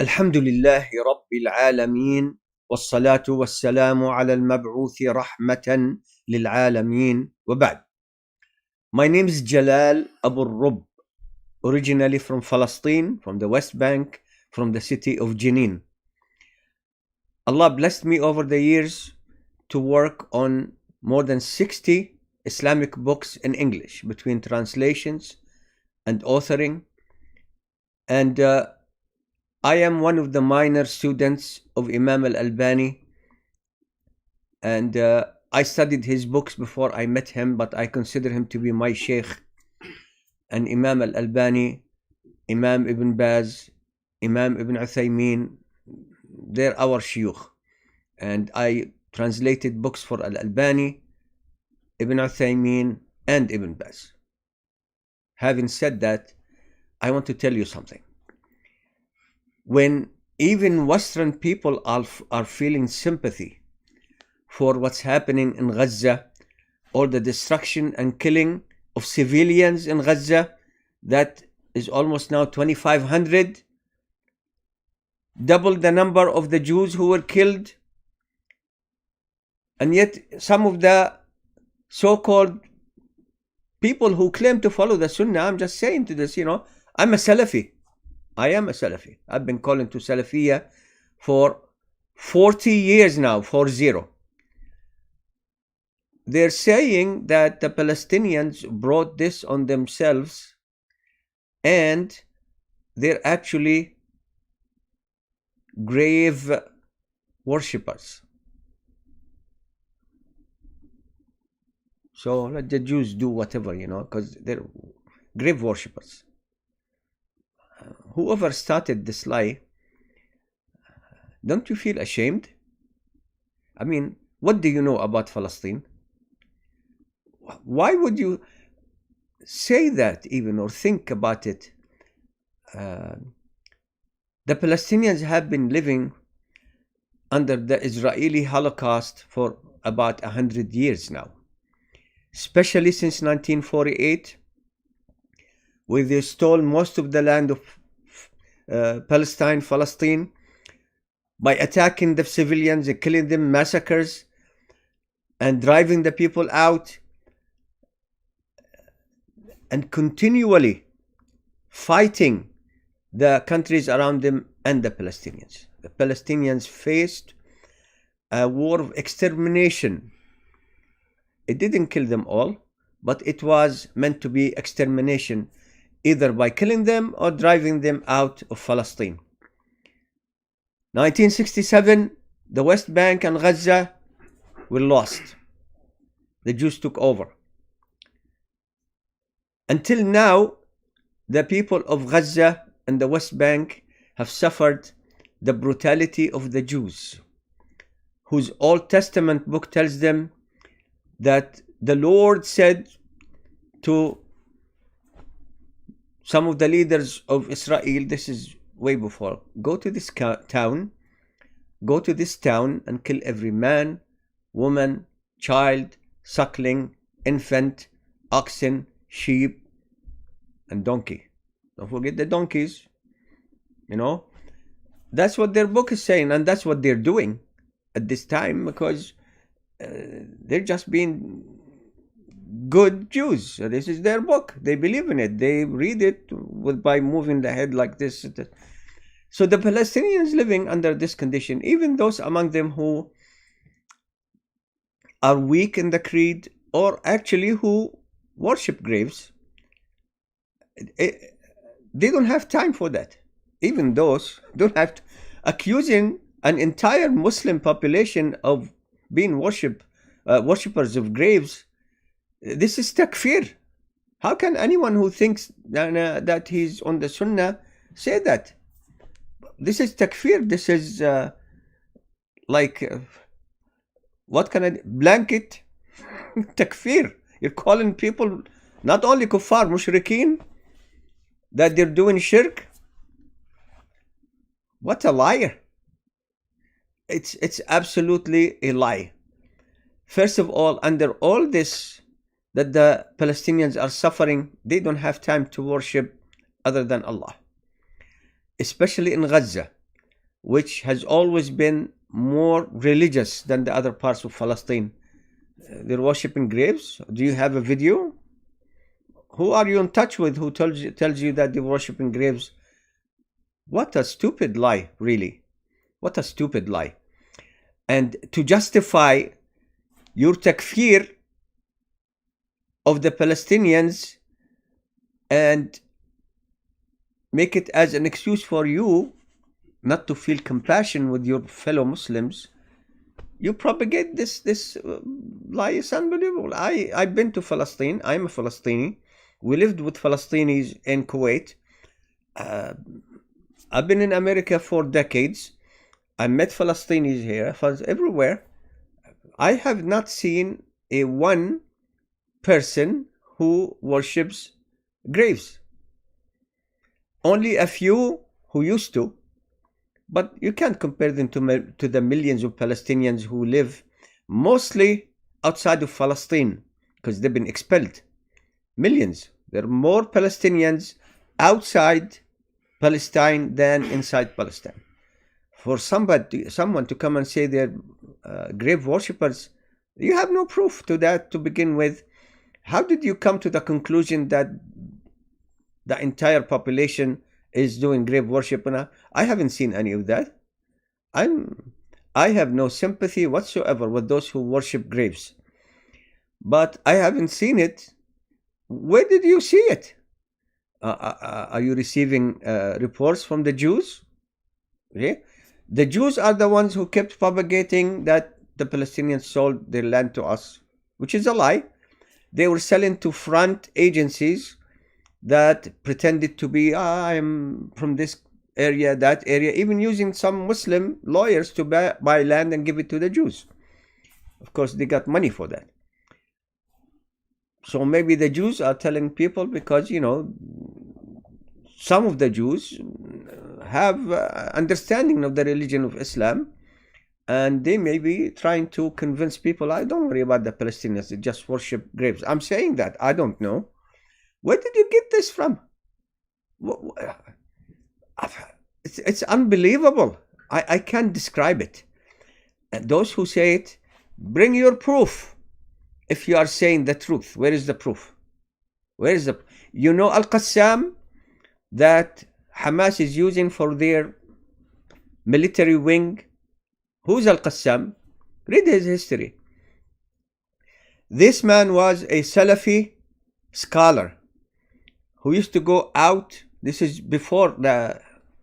الحمد لله رب العالمين والصلاة والسلام على المبعوث رحمة للعالمين وبعد. My name is Jalal Abualrub, originally from Palestine, from the West Bank, from the city of Jenin. Allah blessed me over the years to work on more than 60 Islamic books in English, between translations and authoring. And I am one of the minor students of Imam al-Albani, and I studied his books before I met him, but I consider him to be my sheikh. And Imam al-Albani, Imam Ibn Baz, Imam Ibn Uthaymeen, they're our shuyukh. And I translated books for al-Albani, Ibn Uthaymeen, and Ibn Baz. Having said that, I want to tell you something. When even Western people are feeling sympathy for what's happening in Gaza, or the destruction and killing of civilians in Gaza, that is almost now 2,500, double the number of the Jews who were killed. And yet some of the so-called people who claim to follow the Sunnah, I'm just saying to this, I'm a Salafi. I am a Salafi. I've been calling to Salafiyya for 40 years now, 40. They're saying that the Palestinians brought this on themselves, and they're actually grave worshippers. So let the Jews do whatever, because they're grave worshippers. Whoever started this lie, don't you feel ashamed? I mean, what do you know about Palestine? Why would you say that even, or think about it? The Palestinians have been living under the Israeli Holocaust for about 100 years now, especially since 1948, where they stole most of the land of Palestine, by attacking the civilians and killing them, massacres, and driving the people out, and continually fighting the countries around them and the Palestinians. The Palestinians faced a war of extermination. It didn't kill them all, but it was meant to be extermination, either by killing them or driving them out of Palestine. 1967, the West Bank and Gaza were lost. The Jews took over. Until now, the people of Gaza and the West Bank have suffered the brutality of the Jews, whose Old Testament book tells them that the Lord said to some of the leaders of Israel, this is way before, go to this town and kill every man, woman, child, suckling, infant, oxen, sheep, and donkey. Don't forget the donkeys. That's what their book is saying, and that's what they're doing at this time, because they're just being good Jews. So this is their book. They believe in it. They read it by moving the head like this. So the Palestinians living under this condition, even those among them who are weak in the creed, or actually who worship graves, they don't have time for that. Even those don't have to. Accusing an entire Muslim population of being worshippers of graves, this is takfir. How can anyone who thinks that he's on the Sunnah say that? This is takfir. This is what can I blanket takfir. You're calling people not only kuffar, mushrikeen, that they're doing shirk. What a liar. It's absolutely a lie. First of all, under all this that the Palestinians are suffering, they don't have time to worship other than Allah. Especially in Gaza. which has always been more religious than the other parts of Palestine. They're worshipping graves. Do you have a video? Who are you in touch with who tells you that they're worshipping graves? What a stupid lie, really. What a stupid lie. And to justify your takfir of the Palestinians and make it as an excuse for you not to feel compassion with your fellow Muslims, you propagate this lie. Is unbelievable. I've been to Palestine. I'm a Palestini. We lived with Palestinis in Kuwait. I've been in America for decades. I met Palestinis here, everywhere. I have not seen a one person who worships graves. Only a few who used to. But you can't compare them to the millions of Palestinians who live mostly outside of Palestine because they've been expelled. Millions. There are more Palestinians outside Palestine than inside Palestine. For someone to come and say they're grave worshippers, you have no proof to that to begin with. How did you come to the conclusion that the entire population is doing grave worship? I haven't seen any of that. I have no sympathy whatsoever with those who worship graves. But I haven't seen it. Where did you see it? Are you receiving reports from the Jews? Okay. The Jews are the ones who kept propagating that the Palestinians sold their land to us, which is a lie. They were selling to front agencies that pretended to be, I'm from this area, that area, even using some Muslim lawyers to buy land and give it to the Jews. Of course, they got money for that. So maybe the Jews are telling people because, some of the Jews have understanding of the religion of Islam, and they may be trying to convince people, I don't worry about the Palestinians, they just worship graves. I'm saying that. I don't know. Where did you get this from? It's unbelievable. I can't describe it. And those who say it, bring your proof. If you are saying the truth, where is the proof? Where is the... Al-Qassam that Hamas is using for their military wing? Who's Al-Qassam? Read his history. This man was a Salafi scholar who used to go out. This is before the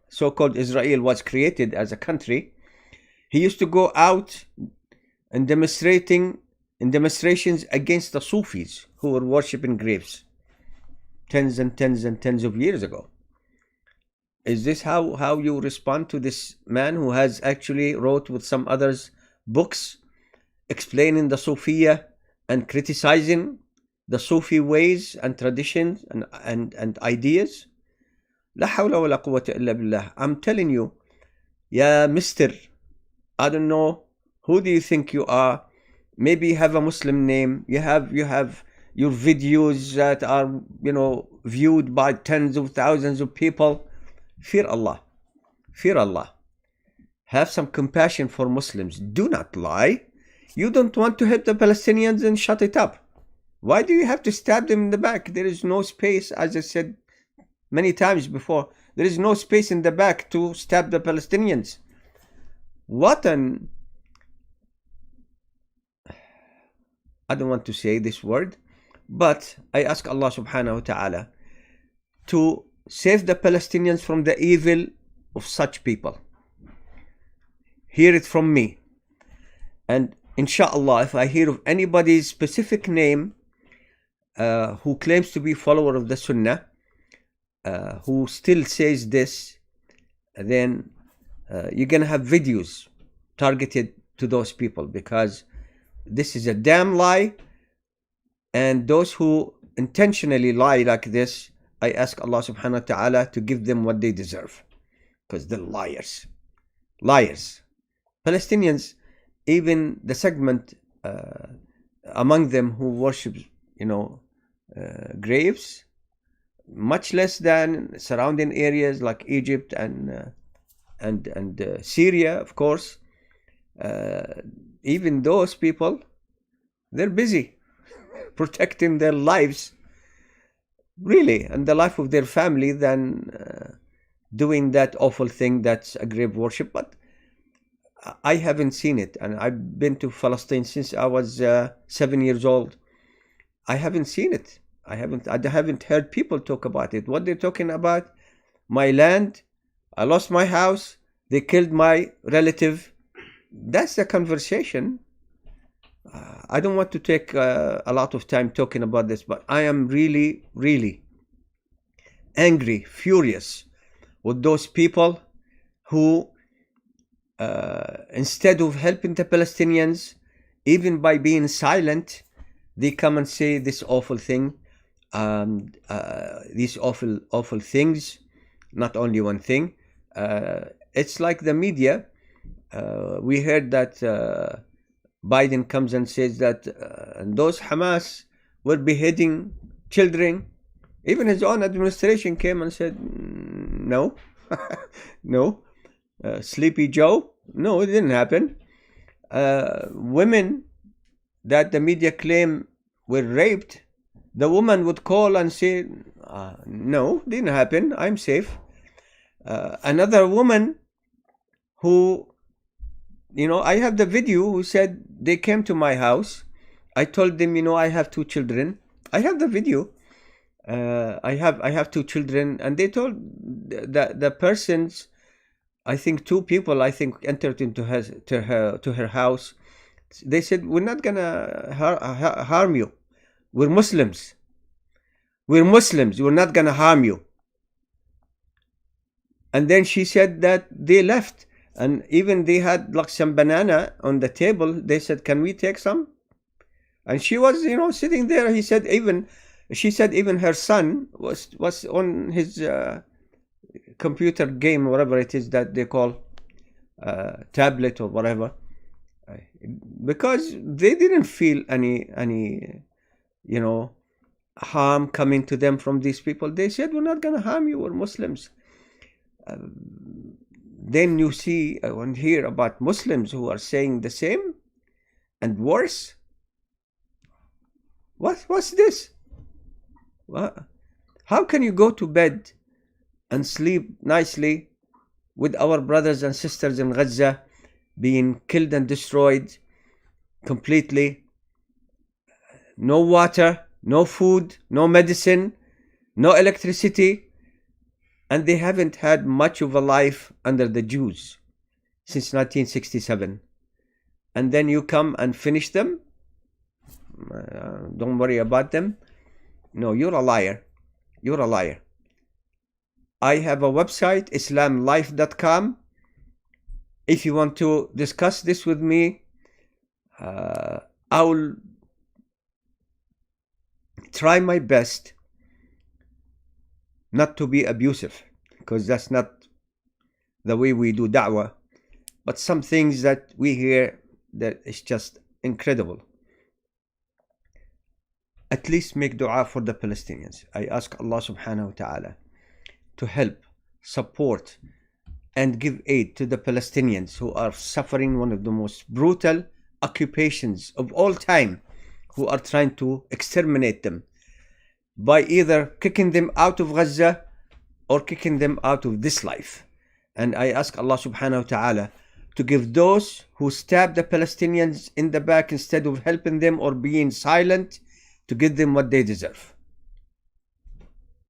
so-called Israel was created as a country. He used to go out and demonstrations against the Sufis who were worshipping graves tens and tens and tens of years ago. Is this how you respond to this man who has actually wrote with some others books explaining the Sufiya and criticizing the Sufi ways and traditions and ideas? La hawla wa la quwwata illa billah. I'm telling you, Mister, I don't know, who do you think you are? Maybe you have a Muslim name. You have your videos that are, viewed by tens of thousands of people. Fear Allah. Fear Allah. Have some compassion for Muslims. Do not lie. You don't want to help the Palestinians and shut it up. Why do you have to stab them in the back? There is no space, as I said many times before. There is no space in the back to stab the Palestinians. I don't want to say this word, but I ask Allah subhanahu wa ta'ala to save the Palestinians from the evil of such people. Hear it from me. And inshallah, if I hear of anybody's specific name who claims to be follower of the Sunnah, who still says this, then you're going to have videos targeted to those people, because this is a damn lie. And those who intentionally lie like this, I ask Allah subhanahu wa ta'ala to give them what they deserve, because they're liars. Liars. Palestinians, even the segment among them who worship, graves, much less than surrounding areas like Egypt and and Syria, of course. Even those people, they're busy protecting their lives, really, and the life of their family, than doing that awful thing that's a grave worship. But I haven't seen it, and I've been to Palestine since I was 7 years old. I haven't seen it. I haven't heard people talk about it. What they're talking about: my land, I lost my house, they killed my relative. That's the conversation. I don't want to take a lot of time talking about this, but I am really, really angry, furious with those people who, instead of helping the Palestinians, even by being silent, they come and say this awful thing, these awful things. Not only one thing. It's like the media. We heard that Biden comes and says that those Hamas were beheading children. Even his own administration came and said, no, no. Sleepy Joe, no, it didn't happen. Women that the media claim were raped, the woman would call and say, no, didn't happen, I'm safe. Another woman who, I have the video, who said they came to my house. I told them, I have 2 children. I have the video. I have 2 children, and they told the persons, I think 2 people, entered into her house. They said, we're not gonna harm you. We're Muslims. We're not gonna harm you. And then she said that they left, and even they had like some banana on the table. They said, can we take some? And she was, sitting there. She said even her son was on his computer game, whatever it is that they call tablet or whatever, because they didn't feel any harm coming to them from these people. They said, we're not gonna harm you, we're Muslims. Then you see and hear about Muslims who are saying the same and worse. What's this? What? How can you go to bed and sleep nicely with our brothers and sisters in Gaza being killed and destroyed completely? No water, no food, no medicine, no electricity, and they haven't had much of a life under the Jews since 1967. And then you come and finish them? Don't worry about them? No, you're a liar. You're a liar. I have a website, islamlife.com. If you want to discuss this with me, I will try my best not to be abusive, because that's not the way we do da'wah. But some things that we hear, that is just incredible. At least make dua for the Palestinians. I ask Allah subhanahu wa ta'ala to help, support, and give aid to the Palestinians who are suffering one of the most brutal occupations of all time, who are trying to exterminate them by either kicking them out of Gaza or kicking them out of this life. And I ask Allah subhanahu wa ta'ala to give those who stab the Palestinians in the back, instead of helping them or being silent, to give them what they deserve.